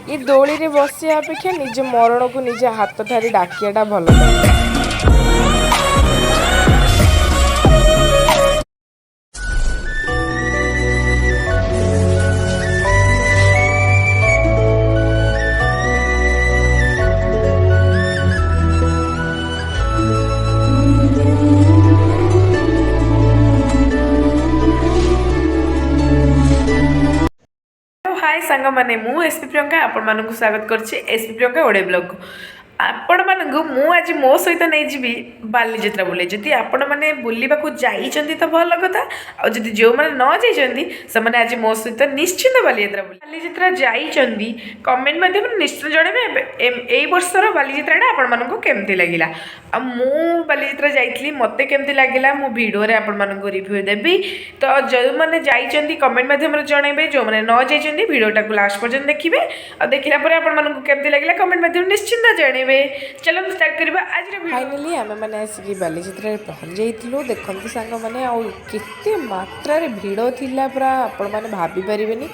ये दोली रे बसिया अपेक्षा निज मरण को निजे हाथ ठारी डाकियाटा भल लगେ। हाय सांग मैंने मु एसपी प्रियंका आपण मानक स्वागत करछि एसपी प्रियंका ओडे ब्लॉग को आपण मानक मु आज मो सहित नहीं जीवी बालीजात्रा बुले जदि आपण माने बुलिबा को जाइचंदी त भल कथा आ जदि जो माने न जाइचंदी से माने आज मो सहित निश्चित बालीजात्रा बुले बालीजात्रा जाइचंदी कमेंट माध्यम निश्चित जणेबे एई वर्षर बालीजात्राटा आपण मानक केमती लागिला आ मु बालीजात्रा जाइतली मते केमती लागिला मु वीडियो रे आपण मानक रिव्यू देबी तो जो माने जाइचंदी कमेंट माध्यम जणेबे जो माने न जाइचंदी वीडियोटा को लास्ट पर्यंत देखिए और देखला पर आपण मानक केमती लागिला कमेंट माध्यम निश्चित जणेबे। चलो स्टार्ट करबा आज रे फाइनली आमे माने आसी बालीजात्रा रे पहुंच जाइतलु देखंतु सांग माने आ केते मात्रा रे भिड़ो थिला पूरा आपण माने भाबी परिबेनी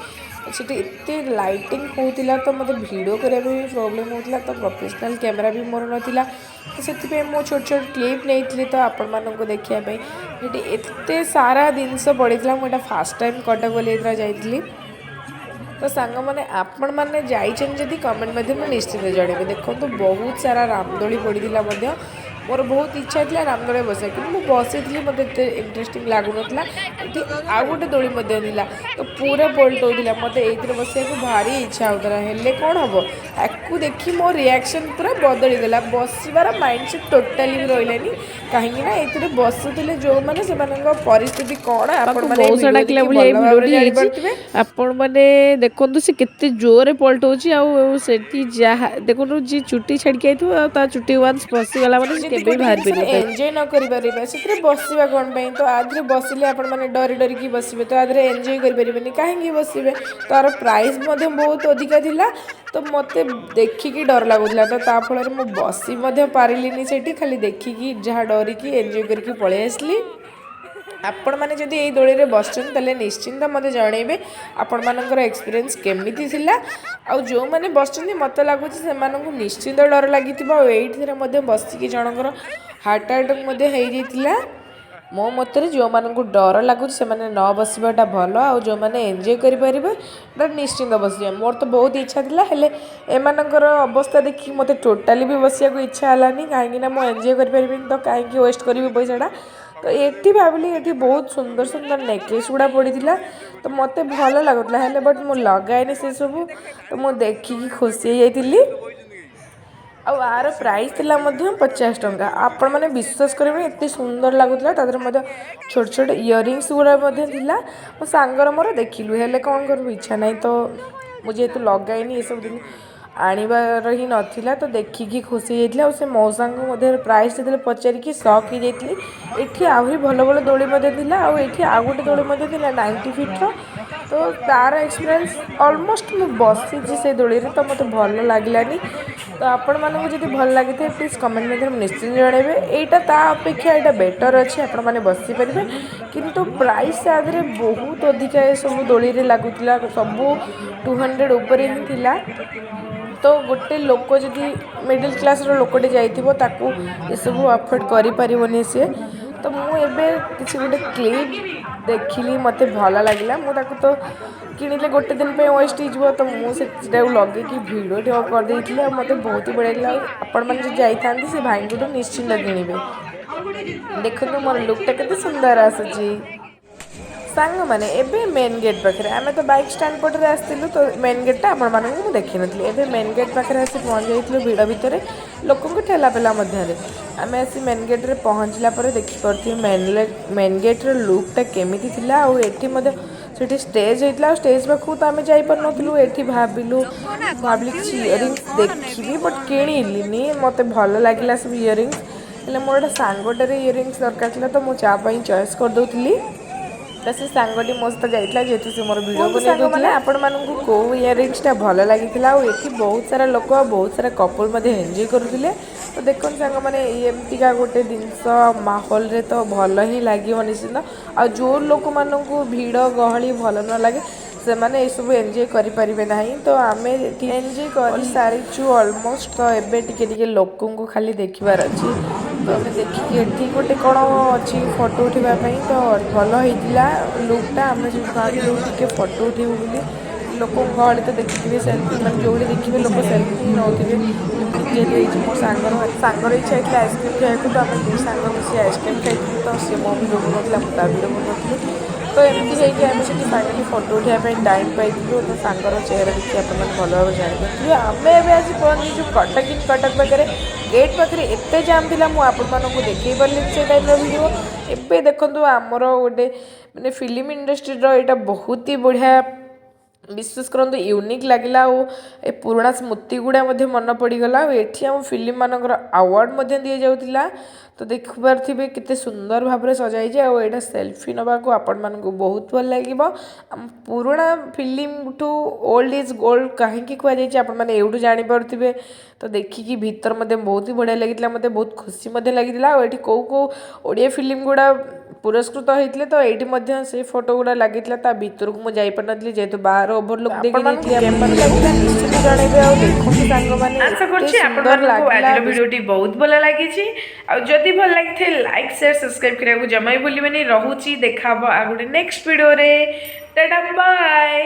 सेठी एते लाइटिंग होतिला तो मते वीडियो करे भी प्रॉब्लम होतिला तो प्रोफेशनल कैमरा भी मोर नथिला तो सेति पे मो छोट छोट क्लिप नेइतली तो आपण मानन को देखिया पे सेठी एते सारा दिनस पड़ितला मोटा फर्स्ट टाइम कटक बालीजात्रा जाइतली तो सांग मैंने आपण मैंने जाइछन जदि कमेंट माध्यम निश्चित जणेबे देखो तो बहुत सारा रामदोली पड़ीला मोर बहुत इच्छा थी रामदोली बस कि बसी थी मतलब इंटरेस्टिंग लगुना ये आउ गोटे दोली तो पूरा पलटोला मत ये बस भारी इच्छा होता है कौन हम आपको देखी मो रिएक्शन पूरा बदलीगला बसबार माइंडसेट टोटाली भी रही कहीं बसुले जो मैंने से परिस्थिति कौन आपण मैंने देखो से केते जोरे पलटो देखो जी चुट्टी छाड़ी आई चुट्टी वन्स बसीगला एंजॉय न करें से बसवा कौन तो आधे बसिले आपण मैंने डरी डरिकी बसवे तो आधे एंजॉय करें कहीं बसवे तार प्राइस बहुत अधिका थिला तो मत देखिकी डर लगुला तो फल मु बसी पारिनी से खाली देखिकी जहाँ डरिकी एंजॉय करके पलि आसली आपण मैंने जदि ये दोली रे बसचन ताले निश्चिंत मत जनइबे आपण मानकर एक्सपीरियंस केमिति थिला आ जो मैंने बसचन मत लगुच से निश्चिंत डर लगी ये मध्य बसिकी जनकर हार्ट अटैक मध्य हो जाइतिला मो मतरे जो मानक डर लगुच से माने न बसवाटा भल आ जो माने एंजॉय करें निश्चिंत बसिया मोर तो बहुत इच्छा थिला हेले एमानकर अवस्था देखी मते टोटाली भी बसिया को इच्छा हलानी कहीं मो एंजॉय करें तो कहीं वेस्ट करी पैसाटा तो ये भाविली ये बहुत सुंदर सुंदर नेकलेस गुड़ा पड़ा तो मत भल लगुला है बट मु लगाएनि से सब तो मुझे देखिकी खुशी जाइली आर प्राइस थिला 50 टंका आपण मैंने विश्वास करेंगे एत सुंदर लगुला छोट छोट इयरिंग्स गुड़ा मो सांगर मोर देखिलु हेले कौन करूँ इच्छा ना तो मुझे तो लगाएनि ये सब दिन आनिबार ही नथिला तो देखिकी खुशी जाइला और से मौसा प्राइस जो पचारिकी शक हो जाइली एठी आहरी भल भल दोली थिला आ एठी आ गोटे दोली थिला 90 फीट तो तार एक्सपीरियंस ऑलमोस्ट मु बसी से दोली रे तो मत भल लगलानी तो आपण मानक जदि भल लगी थे प्लीज कमेंट में निश्चित जनइबे एटा ता अपेक्षा एटा बेटर अच्छे आपण माने बसी परिबे किंतु प्राइस आदरे बहुत अधिका सब दोली रे लागुतिला सब 200 ऊपर ही थिला तो गोटे लोक जदि मिडिल क्लास लोकटे जाइथिबो ताकू ये सब अफोर्ड करि परिबोनी से तो मुझे किसी गोटे क्लिप देखिली मत भल लगे मुझे तो किणिले गोटे दिन पे वेस्ट हो तो मुझे लगे कि भिडियो करदे मत बहुत ही बढ़िया लगे आपण मैंने जाइए से भाई को तो निश्चिंत किणवे देखो मोर लुकटा केते सुंदर आसुची सांग मैंने एबे मेन गेट पाखे आम तो बाइक स्टैंड पटे आसलु तो मेन गेटा आपण मानक देखी नी एबे मेन गेट पाखे आसी पहुँच जाइलु भिड़ भितर लोक ठेला पेला मध्य आम आसी मेन गेट रे पहुँचला देखिपे मेन गेट्र लुकटा केमिति थिला आ एठी स्टेज होता स्टेज पाखु तो आम जापरूँ ये भाविलु किसी इयरिंग्स देखी बट किणिली मत भल लगे सब इयरिंग्स हेल्ले मोर गोटे सांगटे इयरिंग्स दरकार था तो मुझे चॉइस करदे तो से सांगटी मो सहित जाइला जेहेतु से मोर वीडियो बनाइला आपण मानू कौ इयरिंग्सटा भल लगी ये बहुत सारा लोक बहुत सारा कपल एंजॉय करुले तो देखो सांग मैंने एमतीका गोटे जिनस माहौल रे तो भल ही लगे निश्चिंत आ जो लोक मानू भिड़ गहली भल न लगे ସେମାନେ ଏସବୁ ଏନ୍ଜୟ କରିପାରିବେ ନାହିଁ। ତ ଆମେ ଏଠି ଏନ୍ଜୟ କରିସାରିଛୁ ଅଲମୋଷ୍ଟ। ତ ଏବେ ଟିକେ ଟିକେ ଲୋକଙ୍କୁ ଖାଲି ଦେଖିବାର ଅଛି। ତ ଆମେ ଦେଖିକି ଏଠି ଗୋଟେ କ'ଣ ଅଛି ଫଟୋ ଉଠାଇବା ପାଇଁ। ତ ଭଲ ହେଇଥିଲା ଲୁକ୍ଟା। ଆମେ ସେଠି ଭାବିଲୁ ଟିକେ ଫଟୋ ଉଠାଇବୁ ବୋଲି। ଲୋକଙ୍କ ଗହଳି ତ ଦେଖିଥିବେ ସେଲ୍ଫି, ମାନେ ଯେଉଁଠି ଦେଖିବେ ଲୋକ ସେଲ୍ଫି ହିଁ ନେଉଥିବେ। ଯେହେତୁ ହେଇଛି ମୋ ସାଙ୍ଗର ଇଚ୍ଛା ହେଇଥିଲା ଆଇସ୍କ୍ରିମ୍ ଖାଇବାକୁ, ତ ଆମେ ଦୁଇ ସାଙ୍ଗ ମିଶି ଆଇସ୍କ୍ରିମ୍ ଖାଇଥିଲୁ। ତ ସେ ମୋ ଭିଡ଼ିଓ ବନଉଥିଲା, ମୁଁ ତା ଭିଡ଼ିଓ ବନଉଥିଲି। ତ ଏମିତି ହେଇକି ଆମେ ସେଠି ଫାଇନାଲି ଫଟୋ ଉଠାଇବା ପାଇଁ ଟାଇମ୍ ପାଇଥିଲୁ। ତ ସାଙ୍ଗର ଚେହେରା ଦେଖି ଆପଣମାନେ ଭଲ ଭାବରେ ଜାଣିପାରିଥିବେ। ଆମେ ଏବେ ଆସି ପହଞ୍ଚିଛୁ କଟକ ପାଖରେ। ଗେଟ୍ ପାଖରେ ଏତେ ଜାମ୍ ଥିଲା, ମୁଁ ଆପଣମାନଙ୍କୁ ଦେଖାଇ ପାରିଲିନି ସେ ଟାଇପ୍ର ଭିଡ଼ିଓ। ଏବେ ଦେଖନ୍ତୁ ଆମର ଗୋଟେ ମାନେ ଫିଲ୍ମ ଇଣ୍ଡଷ୍ଟ୍ରିର ଏଇଟା ବହୁତ ହି ବଢ଼ିଆ, ବିଶ୍ୱାସ କରନ୍ତୁ ୟୁନିକ୍ ଲାଗିଲା। ଆଉ ଏ ପୁରୁଣା ସ୍ମୃତି ଗୁଡ଼ା ମଧ୍ୟ ମନେ ପଡ଼ିଗଲା। ଆଉ ଏଠି ଆମ ଫିଲ୍ମମାନଙ୍କର ଆୱାର୍ଡ଼ ମଧ୍ୟ ଦିଆଯାଉଥିଲା। ତ ଦେଖିପାରୁଥିବେ କେତେ ସୁନ୍ଦର ଭାବରେ ସଜାଇଛି। ଆଉ ଏଇଟା ସେଲ୍ଫି ନେବାକୁ ଆପଣମାନଙ୍କୁ ବହୁତ ଭଲ ଲାଗିବ। ଆମ ପୁରୁଣା ଫିଲ୍ମଠୁ ଓଲ୍ଡ ଇଜ୍ ଗୋଲ୍ଡ କାହିଁକି କୁହାଯାଇଛି ଆପଣମାନେ ଏଇଠୁ ଜାଣିପାରୁଥିବେ। ତ ଦେଖିକି ଭିତର ମଧ୍ୟ ବହୁତ ହି ବଢ଼ିଆ ଲାଗିଥିଲା, ମୋତେ ବହୁତ ଖୁସି ମଧ୍ୟ ଲାଗିଥିଲା। ଆଉ ଏଠି କେଉଁ ଓଡ଼ିଆ ଫିଲ୍ମ ଗୁଡ଼ା ପୁରସ୍କୃତ ହେଇଥିଲେ, ତ ଏଇଠି ମଧ୍ୟ ସେଇ ଫଟୋ ଗୁଡ଼ା ଲାଗିଥିଲା। ତା ଭିତରକୁ ମୁଁ ଯାଇପାରିନଥିଲି ଯେହେତୁ ବାହାର ଓଭରଲୁକ୍ ଦେଇକି ଦେଇଥିଲି। କେମିତି ଲାଗିଲା ନିଶ୍ଚିତ ଜଣାଇବେ। ଆଉ ଦେଖନ୍ତୁ ସାଙ୍ଗମାନେ, ଆଶା କରୁଛି ଆପଣମାନଙ୍କୁ ଆଜିର ଭିଡ଼ିଓଟି ବହୁତ ଭଲ ଲାଗିଛି। ଆଉ ଯଦି ଭଲ ଲାଗିଥାଏ ଲାଇକ୍ ସେୟାର ସବସ୍କ୍ରାଇବ୍ କରିବାକୁ ଜମା ବି ଭୁଲିବେନି। ରହୁଛି, ଦେଖା ହେବ ଆଉ ଗୋଟେ ନେକ୍ସଟ ଭିଡ଼ିଓରେ। Tata bye.